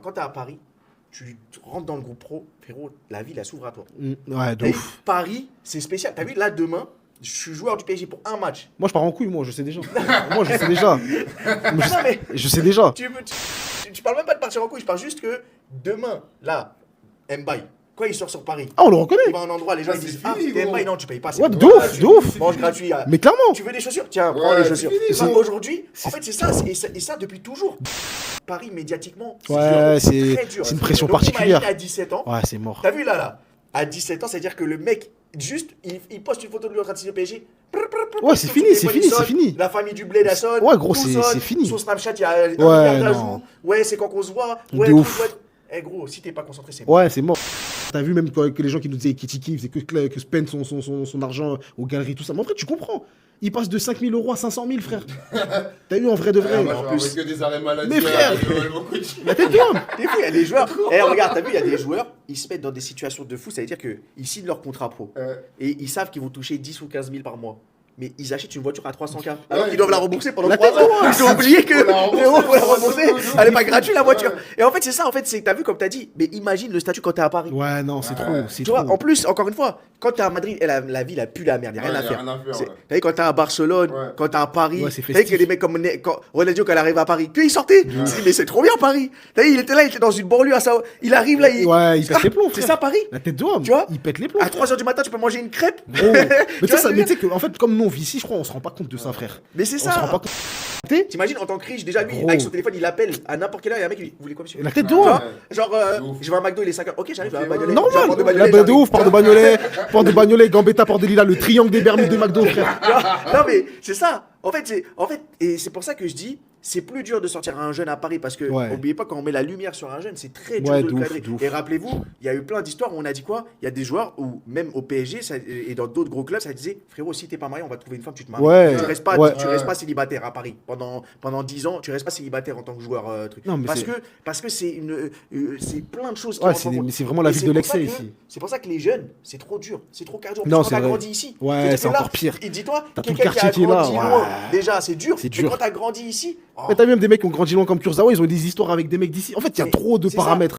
Quand t'es à Paris, tu rentres dans le groupe pro, frérot, la ville, elle s'ouvre à toi. Ouais, de ouf. Paris, c'est spécial. T'as vu, là, demain, je suis joueur du PSG pour un match. Moi, je pars en couille, moi, je sais déjà. Moi, je sais déjà. Non, mais Je sais déjà. tu parles même pas de partir en couille, je parle juste que demain, là, Mbaye, quand il sort sur Paris, Ah, on le reconnaît. il va à un endroit, les gens ils c'est disent fini, t'es gros. Mbaye, non, tu payes pas. Ouais, bon. de ouf, de ouf. Mange gratuit. Mais clairement. Tu veux des chaussures? Tiens, prends Ouais, les c'est chaussures. fini, Ça, gros. aujourd'hui, en fait, c'est ça, et ça depuis toujours. Paris, médiatiquement, Ouais, c'est très dur. c'est une pression Donc, particulière. imagine à 17 ans, Ouais, c'est mort. t'as vu là, à 17 ans, c'est-à-dire que le mec, juste, il poste une photo de lui en train de signer au PSG. Ouais, c'est Sur fini, son c'est téléphone, fini, il sonne, c'est fini. La famille du bled, elle sonne. Ouais, gros, tout c'est sonne. fini. Sur Snapchat, il y a un Ouais, milliard non. d'ajouts. Ouais, c'est quand qu'on se voit. Ouais, De tout, ouf. ouais. Eh gros, si t'es pas concentré, c'est bon. Ouais, c'est mort. T'as vu même que les gens qui nous disaient Kitty c'est que spend son argent aux galeries, tout ça. Mais en vrai, tu comprends. Il passe de 5 000 € à 500 000, frère. T'as vu en vrai de vrai. Moi, en je plus. que des arrêts maladie. Mais frère. La tête d'homme. T'es fou, il y a des joueurs. Eh, regarde, t'as vu, il y a des joueurs, ils se mettent dans des situations de fou. Ça veut dire qu'ils signent leur contrat pro. Et ils savent qu'ils vont toucher 10 ou 15 000 par mois. Mais ils achètent une voiture à 300K. Alors qu'ils doivent la rembourser pendant La 3 tête ans. d'homme. Ils ont oublié que. Faut la rembourser, Frérot, faut la rembourser. faut la Elle est pas rembourser. gratuite la voiture. Ouais. Et en fait, c'est ça. En fait, c'est t'as vu comme t'as dit. Mais imagine le statut quand t'es à Paris. Ouais, non, c'est trop. C'est Tu vois, trop. en plus, encore une fois, quand t'es à Madrid, la ville, elle pue la merde, y a rien à faire. Ouais. T'as vu, quand t'es à Barcelone, Ouais. quand t'es à Paris, Ouais, c'est t'as vu que festif. des mecs comme Ronaldinho, quand il arrive à Paris, puis il sortait. Il se dit, mais c'est trop bien Paris. T'as vu, il était là, il était dans une banlieue à Sao. Il arrive là, Ouais, il pète les plombs, C'est frère. ça Paris. La tête d'homme. Tu vois Il pète les plombs. À 3h du matin, tu peux manger une crêpe. Gros. Mais tu vois, sais, mais tu sais que, en fait, comme nous on vit ici, je crois, on se rend pas compte de ça, frère. Mais c'est On se rend pas ça. compte. T'imagines en tant que riche, déjà lui, Gros. avec son téléphone, il appelle à n'importe quelle heure, il y a un mec qui dit, vous voulez quoi monsieur? La tête Tu d'homme. vois, genre, De ouf. je vais à McDo, il est 5h. Ok, j'arrive à Ok, Bagnolet. ouais. Je vais à Normal. Port de La Bagnolet, baie de j'arrive. ouf, Port de Bagnolet, Gambetta, Port de Lila, le triangle des Bermudes de McDo, frère. Non mais c'est ça. En fait, et c'est pour ça que je dis, c'est plus dur de sortir un jeune à Paris parce que Ouais. n'oubliez pas quand on met la lumière sur un jeune, c'est très dur Ouais, de de le ouf, cadrer. de ouf. Et rappelez-vous, il y a eu plein d'histoires où on a dit quoi? Il y a des joueurs où même au PSG et dans d'autres gros clubs, ça disait frérot, si t'es pas marié, on va trouver une femme, tu te maries. Ouais. Tu restes pas, Ouais. tu restes pas célibataire à Paris pendant 10 ans, tu restes pas célibataire en tant que joueur truc. Non, mais Parce que c'est c'est plein de choses qui Ouais, rentrent en compte. c'est vraiment la Et ville c'est de pour ça l'excès que- ici. C'est pour ça que les jeunes, c'est trop dur, c'est trop cardio. Non, Quand c'est t'as vrai. grandi ici, Ouais, c'est-à-dire c'est que là, encore pire. Et dis-toi, T'as tout le quelqu'un qui a quartier qui est là, grandi ouais. loin, déjà, c'est dur. C'est Mais dur. quand t'as grandi ici, oh, Mais t'as même des mecs qui ont grandi loin comme Kurzawa, ils ont des histoires avec des mecs d'ici. En fait, il y a Mais trop de c'est ça. paramètres.